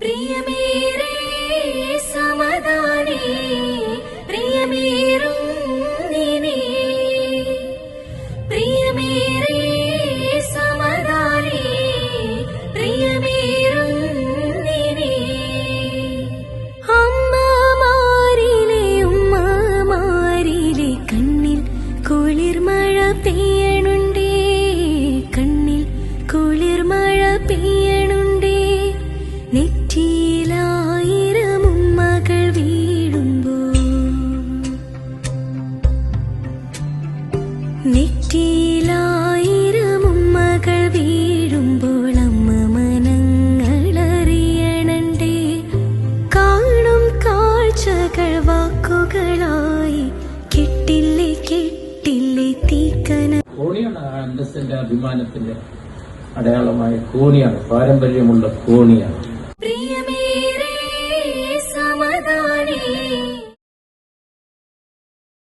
പ്രിയമേറെ സമദാനേ പ്രിയമേറും നിനേ പ്രിയമേറെ സമദാനേ പ്രിയമേറും നിനേ അമ്മമാരിലെ ഉമ്മമാരിലെ കണ്ണിൽ കുളിർമഴ പെയ്യണുണ്ടേ കണ്ണിൽ കുളിർമഴ പെയ്യണുണ്ടേ നെറ്റിയിലായിരം ഉമ്മകൾ വീഴുമ്പോൾ നെറ്റിയിലായിരം ഉമ്മകൾ വീഴുമ്പോൾ അമ്മ മനങ്ങളറിയണണ്ടേ കാണും കാഴ്ചകൾ വാക്കുകളായി കിട്ടില്ലേ കിട്ടില്ലേ തീക്കന. കോണിയാണ് അന്തസ്സിന്റെ അഭിമാനത്തിന്റെ അടയാളമായ കോണിയാണ്, പാരമ്പര്യമുള്ള കോണിയാണ്. പ്രിയമേറെ